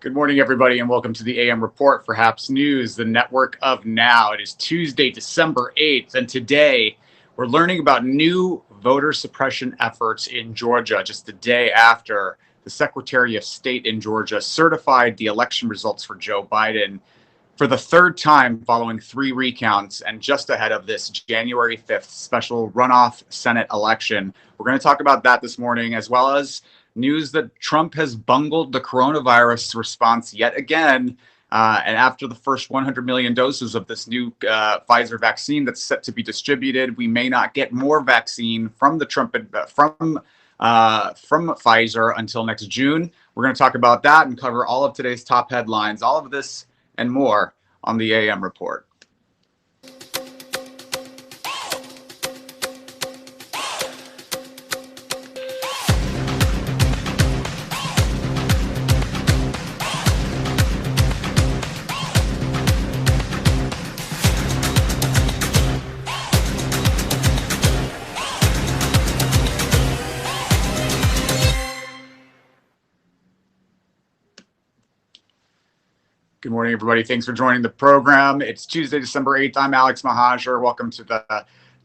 Good morning, everybody, and welcome to the AM Report for HAPS News, the network of now. It is Tuesday, December 8th, and today we're learning about new voter suppression efforts in Georgia just a day after the Secretary of State in Georgia certified the election results for Joe Biden for the third time following three recounts and just ahead of this January 5th special runoff Senate election. We're going to talk about that this morning, as well as news that Trump has bungled the coronavirus response yet again. And after the first 100 million doses of this new Pfizer vaccine that's set to be distributed, we may not get more vaccine from the from Pfizer until next June. We're going to talk about that and cover all of today's top headlines, all of this and more on the AM Report. Good morning, everybody. Thanks for joining the program. It's Tuesday, December 8th. I'm Alex Mahajer. Welcome to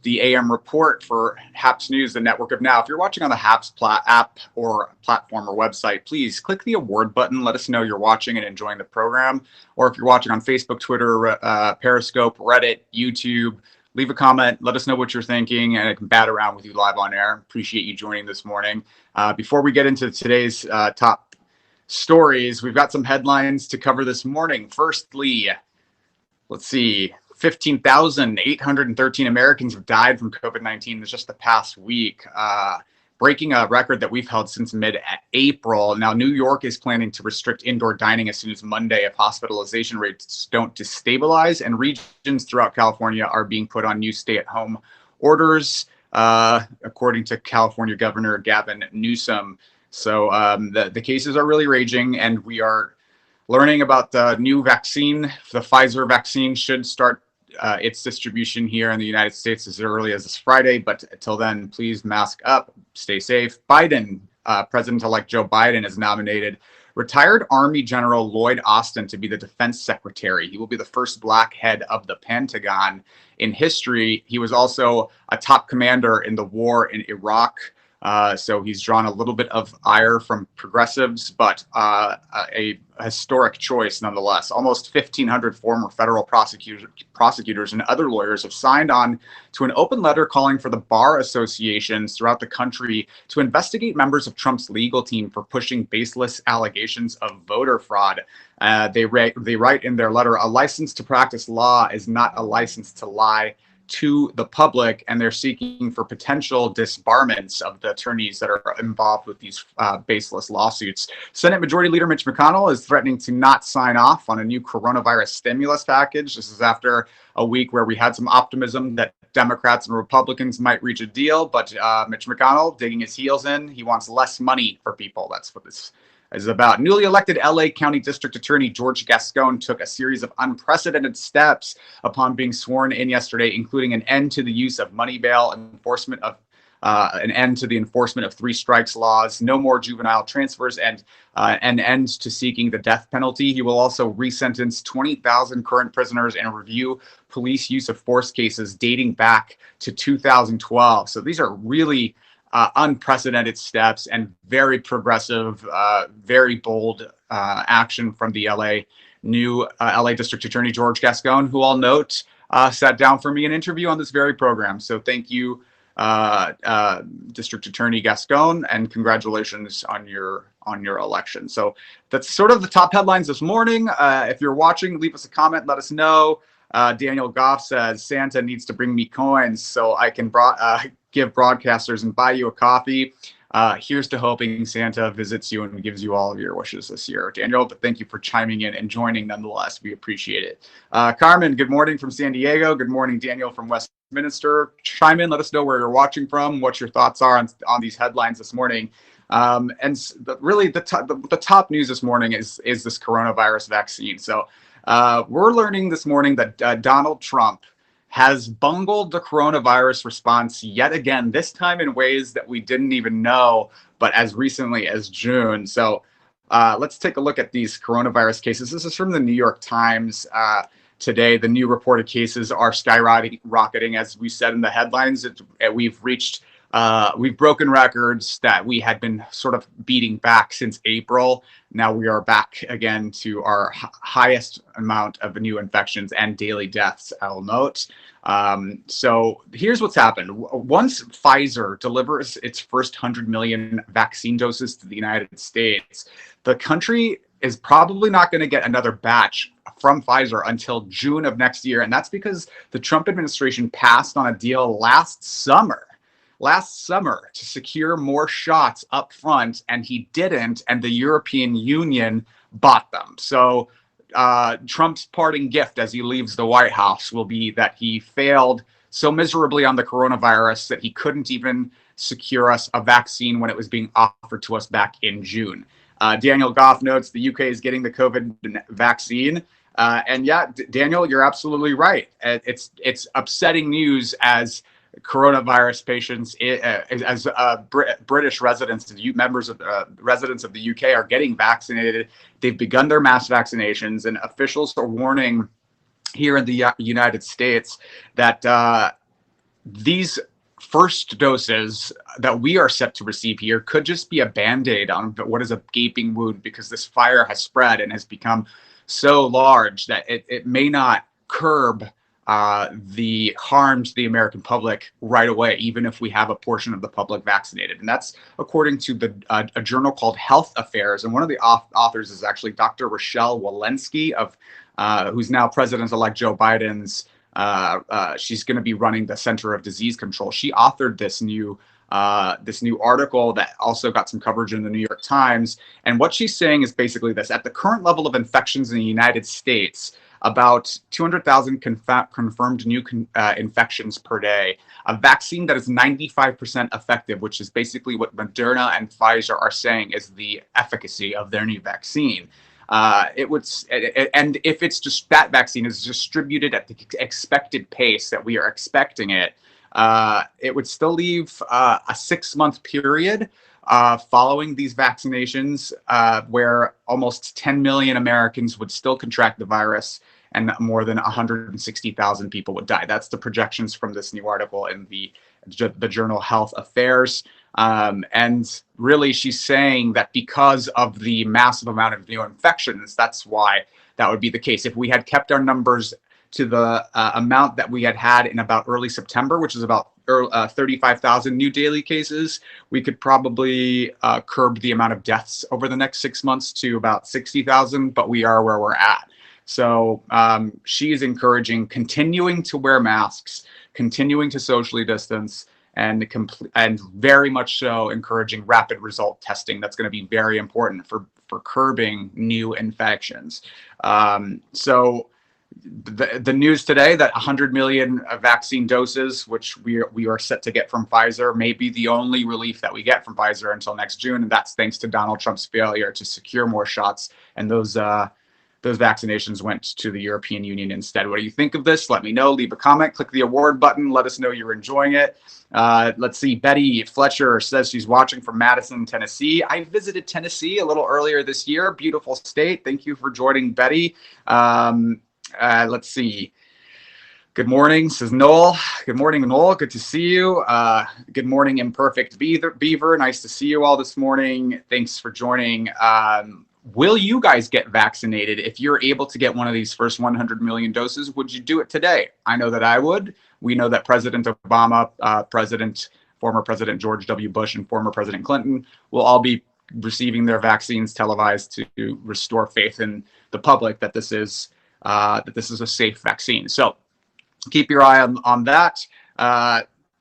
the AM Report for HAPS News, the network of now. If you're watching on the HAPS app or platform or website, please click the award button. Let us know you're watching and enjoying the program. Or if you're watching on Facebook, Twitter, Periscope, Reddit, YouTube, leave a comment. Let us know what you're thinking, and I can bat around with you live on air. Appreciate you joining this morning. Before we get into today's top stories, we've got some headlines to cover this morning. Firstly, let's see, 15,813 Americans have died from COVID-19 in just the past week, breaking a record that we've held since mid-April. Now, New York is planning to restrict indoor dining as soon as Monday if hospitalization rates don't destabilize, and regions throughout California are being put on new stay-at-home orders, according to California Governor Gavin Newsom. So the cases are really raging, and we are learning about the new vaccine. The Pfizer vaccine should start its distribution here in the United States as early as this Friday. But until then, please mask up, stay safe. President-elect Joe Biden has nominated retired Army General Lloyd Austin to be the defense secretary. He will be the first black head of the Pentagon in history. He was also a top commander in the war in Iraq. So he's drawn a little bit of ire from progressives, but a historic choice nonetheless. Almost 1,500 former federal prosecutors and other lawyers have signed on to an open letter calling for the bar associations throughout the country to investigate members of Trump's legal team for pushing baseless allegations of voter fraud. They write in their letter, "A license to practice law is not a license to lie to the public," and they're seeking for potential disbarments of the attorneys that are involved with these baseless lawsuits. Senate Majority Leader Mitch McConnell is threatening to not sign off on a new coronavirus stimulus package. This is after a week where we had some optimism that Democrats and Republicans might reach a deal, but Mitch McConnell digging his heels in. He wants less money for people. That's what this is about. Newly elected LA County District Attorney George Gascon took a series of unprecedented steps upon being sworn in yesterday, including an end to the use of money bail enforcement, of an end to the enforcement of three strikes laws, no more juvenile transfers, and an end to seeking the death penalty. He will also resentence 20,000 current prisoners and review police use of force cases dating back to 2012. So these are really unprecedented steps and very progressive, very bold action from the new LA District Attorney George Gascon, who I'll note sat down for me an interview on this very program. So thank you, District Attorney Gascon, and congratulations on your election. So that's sort of the top headlines this morning. If you're watching, leave us a comment, let us know. Daniel Goff says Santa needs to bring me coins so I can give broadcasters and buy you a coffee. Here's to hoping Santa visits you and gives you all of your wishes this year, Daniel. But thank you for chiming in and joining nonetheless. We appreciate it. Carmen, good morning from San Diego. Good morning, Daniel from Westminster. Chime in. Let us know where you're watching from, what your thoughts are on these headlines this morning. Really, the top news this morning is this coronavirus vaccine. So we're learning this morning that Donald Trump has bungled the coronavirus response yet again, this time in ways that we didn't even know, but as recently as June. So Let's take a look at these coronavirus cases. This is from the New York Times. Today, the new reported cases are skyrocketing. As we said in the headlines, we've broken records that we had been sort of beating back since April. Now we are back again to our highest amount of new infections and daily deaths, I'll note. So here's what's happened. Once Pfizer delivers its first 100 million vaccine doses to the United States, the country is probably not going to get another batch from Pfizer until June of next year. And that's because the Trump administration passed on a deal last summer to secure more shots up front, and he didn't, and the European Union bought them. So Trump's parting gift as he leaves the White House will be that he failed so miserably on the coronavirus that he couldn't even secure us a vaccine when it was being offered to us back in June. Daniel Goff notes the UK is getting the COVID vaccine. And yeah, Daniel, you're absolutely right. It's upsetting news as coronavirus patients, as British residents, members of residents of the UK are getting vaccinated. They've begun their mass vaccinations, and officials are warning here in the United States that these first doses that we are set to receive here could just be a Band-Aid on what is a gaping wound, because this fire has spread and has become so large that it may not curb the harm to the American public right away, even if we have a portion of the public vaccinated. And that's according to a journal called Health Affairs. And one of the authors is actually Dr. Rochelle Walensky, who's now President-elect Joe Biden's. She's going to be running the Center of Disease Control. She authored this new article that also got some coverage in the New York Times. And what she's saying is basically this: at the current level of infections in the United States, about 200,000 confirmed new infections per day, a vaccine that is 95% effective, which is basically what Moderna and Pfizer are saying is the efficacy of their new vaccine. And if it's just that vaccine is distributed at the expected pace that we are expecting it, it would still leave a 6-month period following these vaccinations where almost 10 million Americans would still contract the virus and more than 160,000 people would die. That's the projections from this new article in the journal Health Affairs. And really, she's saying that because of the massive amount of new infections, that's why that would be the case. If we had kept our numbers to the amount that we had in about early September, which is about 35,000 new daily cases, we could probably curb the amount of deaths over the next 6 months to about 60,000, but we are where we're at. So she is encouraging continuing to wear masks, continuing to socially distance, and very much so encouraging rapid result testing. That's going to be very important for curbing new infections. So the news today that 100 million vaccine doses, which we are set to get from Pfizer, may be the only relief that we get from Pfizer until next June, and that's thanks to Donald Trump's failure to secure more shots. And those vaccinations went to the European Union instead. What do you think of this? Let me know. Leave a comment. Click the award button. Let us know you're enjoying it. Let's see. Betty Fletcher says she's watching from Madison, Tennessee. I visited Tennessee a little earlier this year. Beautiful state. Thank you for joining, Betty. Let's see. Good morning, says Noel. Good morning, Noel. Good to see you. Good morning, Imperfect Beaver. Nice to see you all this morning. Thanks for joining. Will you guys get vaccinated? If you're able to get one of these first 100 million doses, would you do it today? I know that I would. We know that President Obama, former President George W. Bush, and former President Clinton will all be receiving their vaccines televised to restore faith in the public that this is a safe vaccine. So keep your eye on that.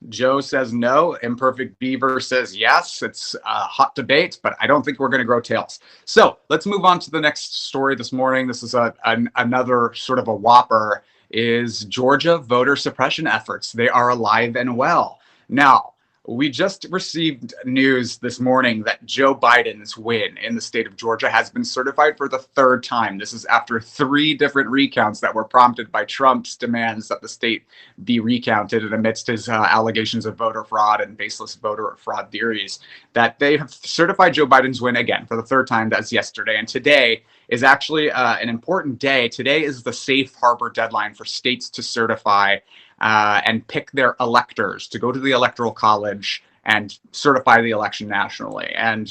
Joe says no. Imperfect Beaver says yes. It's a hot debate, but I don't think we're going to grow tails. So let's move on to the next story this morning. This is another sort of a whopper, is Georgia voter suppression efforts. They are alive and well. Now, We just received news this morning that Joe Biden's win in the state of Georgia has been certified for the third time. This is after 3 different recounts that were prompted by Trump's demands that the state be recounted, and amidst his allegations of voter fraud and baseless voter fraud theories, that they have certified Joe Biden's win again for the third time. That's yesterday. And today is actually an important day. Today is the safe harbor deadline for states to certify and pick their electors to go to the Electoral College and certify the election nationally. And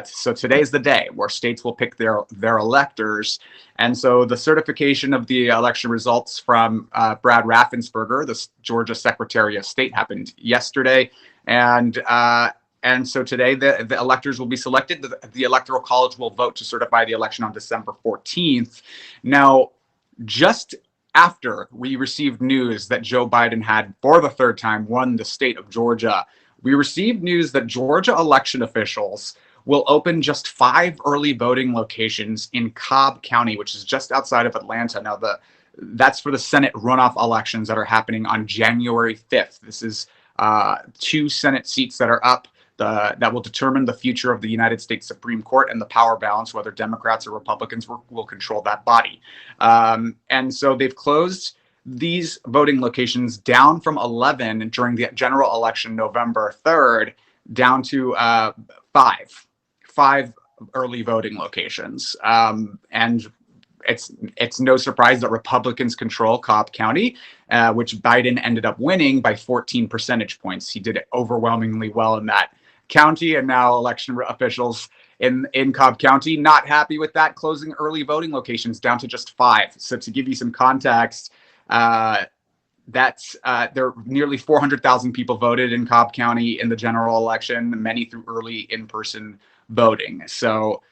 so today's the day where states will pick their electors. And so the certification of the election results from Brad Raffensperger, the Georgia Secretary of State, happened yesterday. And so today the electors will be selected. The Electoral College will vote to certify the election on December 14th. Now, just after we received news that Joe Biden had, for the third time, won the state of Georgia, we received news that Georgia election officials will open just 5 early voting locations in Cobb County, which is just outside of Atlanta. Now, that's for the Senate runoff elections that are happening on January 5th. This is 2 Senate seats that are up. That will determine the future of the United States Supreme Court and the power balance, whether Democrats or Republicans will control that body. And so they've closed these voting locations down from 11 during the general election November 3rd down to 5 early voting locations. And it's no surprise that Republicans control Cobb County, which Biden ended up winning by 14 percentage points. He did it overwhelmingly well in that county, and now election officials in Cobb County not happy with that, closing early voting locations down to just 5. So to give you some context, there nearly 400,000 people voted in Cobb County in the general election, many through early in-person voting. So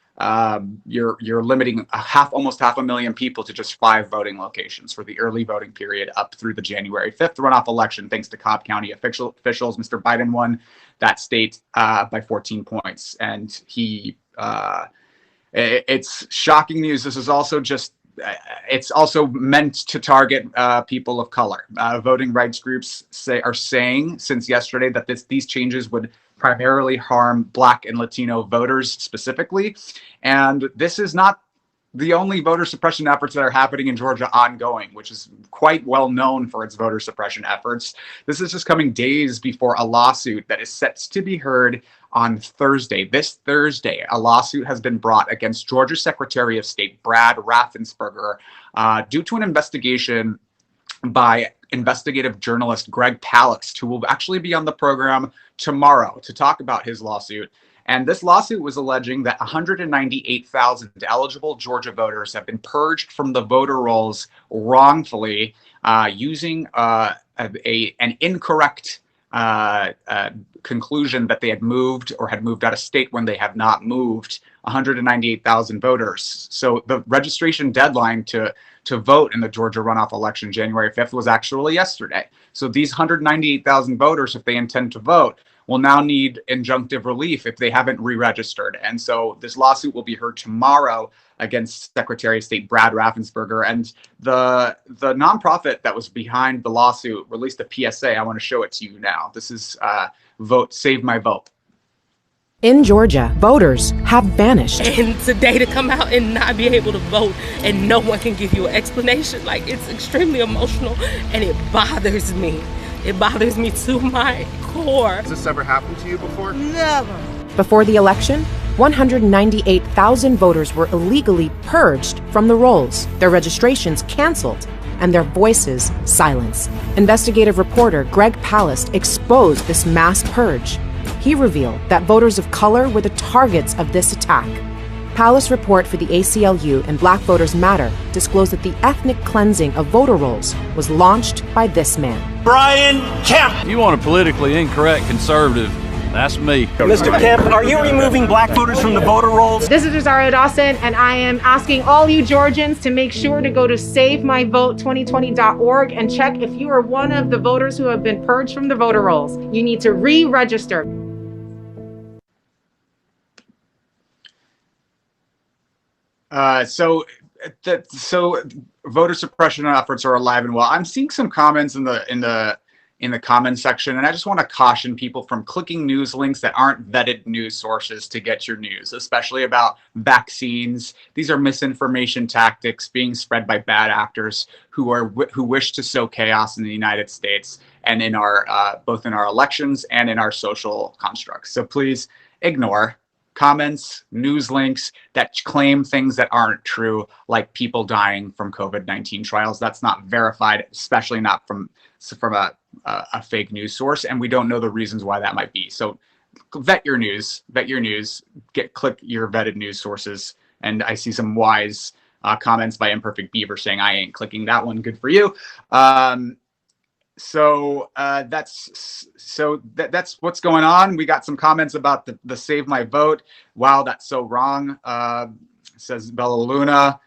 you're limiting almost half a million people to just 5 voting locations for the early voting period up through the January 5th runoff election. Thanks to Cobb County officials, Mr. Biden won that state by 14 points, and it's shocking news. This is also it's also meant to target people of color. Voting rights groups are saying since yesterday that these changes would primarily harm Black and Latino voters specifically. And this is not the only voter suppression efforts that are happening in Georgia ongoing, which is quite well known for its voter suppression efforts. This is just coming days before a lawsuit that is set to be heard on Thursday. This Thursday, a lawsuit has been brought against Georgia Secretary of State Brad Raffensperger due to an investigation by investigative journalist Greg Palast, who will actually be on the program tomorrow to talk about his lawsuit. And this lawsuit was alleging that 198,000 eligible Georgia voters have been purged from the voter rolls wrongfully using an incorrect conclusion that they had moved out of state when they have not moved 198,000 voters. So the registration deadline to vote in the Georgia runoff election January 5th was actually yesterday. So these 198,000 voters, if they intend to vote, will now need injunctive relief if they haven't re-registered. And so this lawsuit will be heard tomorrow against Secretary of State Brad Raffensperger. And the nonprofit that was behind the lawsuit released a PSA. I want to show it to you now. This is Vote Save My Vote. In Georgia, voters have vanished. And today to come out and not be able to vote and no one can give you an explanation, like, it's extremely emotional and it bothers me. It bothers me to my core. Has this ever happened to you before? Never. Before the election, 198,000 voters were illegally purged from the rolls, their registrations canceled, and their voices silenced. Investigative reporter Greg Palast exposed this mass purge. He revealed that voters of color were the targets of this attack. Palast's report for the ACLU and Black Voters Matter disclosed that the ethnic cleansing of voter rolls was launched by this man. Brian Kemp! You want a politically incorrect conservative, that's me. Mr. Kemp, are you removing black voters from the voter rolls? This is Rosario Dawson, and I am asking all you Georgians to make sure to go to SaveMyVote2020.org and check if you are one of the voters who have been purged from the voter rolls. You need to re-register. So voter suppression efforts are alive and well. I'm seeing some comments in in the comment section. And I just want to caution people from clicking news links that aren't vetted news sources to get your news, especially about vaccines. These are misinformation tactics being spread by bad actors who wish to sow chaos in the United States and in our both in our elections and in our social constructs. So please ignore comments, news links that claim things that aren't true, like people dying from COVID-19 trials. That's not verified, especially not from a fake news source, and we don't know the reasons why that might be. So vet your news, click your vetted news sources. And I see some wise comments by Imperfect Beaver saying, I ain't clicking that one. Good for you. So that's what's going on. We got some comments about the Save My Vote. Wow, that's so wrong. Says Bella Luna.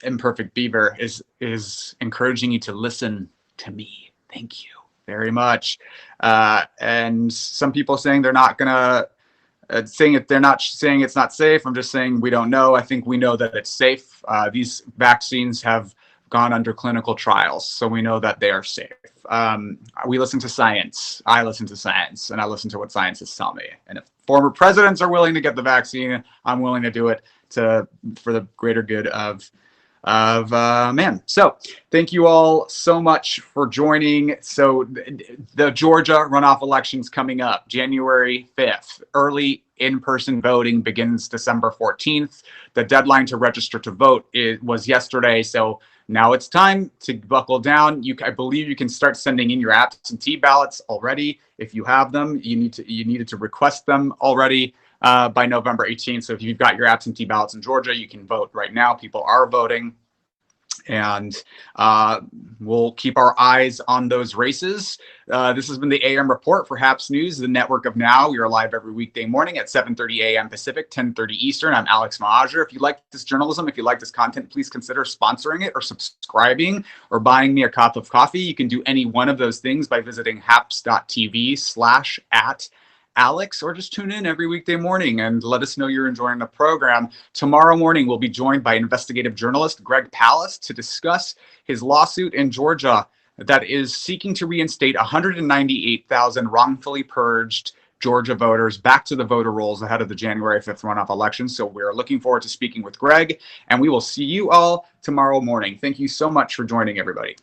Imperfect Beaver is encouraging you to listen to me. Thank you very much. And some people saying they're not gonna they're not saying it's not safe. I'm just saying we don't know. I think we know that it's safe. These vaccines have gone under clinical trials, so we know that they are safe. We listen to science. I listen to science, and I listen to what scientists tell me. And if former presidents are willing to get the vaccine, I'm willing to do it for the greater good of man. So thank you all so much for joining. So the Georgia runoff elections coming up January 5th. Early in-person voting begins December 14th. The deadline to register to vote was yesterday. So now it's time to buckle down. I believe you can start sending in your absentee ballots already. If you have them, you needed to request them already by November 18th. So if you've got your absentee ballots in Georgia, you can vote right now. People are voting. And we'll keep our eyes on those races. This has been the AM Report for HAPS News, the network of now. We are live every weekday morning at 7:30 a.m. Pacific, 10:30 Eastern. I'm Alex Mahajer. If you like this journalism, if you like this content, please consider sponsoring it or subscribing or buying me a cup of coffee. You can do any one of those things by visiting haps.tv/@Alex, or just tune in every weekday morning and let us know you're enjoying the program. Tomorrow morning, we'll be joined by investigative journalist Greg Palast to discuss his lawsuit in Georgia that is seeking to reinstate 198,000 wrongfully purged Georgia voters back to the voter rolls ahead of the January 5th runoff election. So we're looking forward to speaking with Greg, and we will see you all tomorrow morning. Thank you so much for joining, everybody.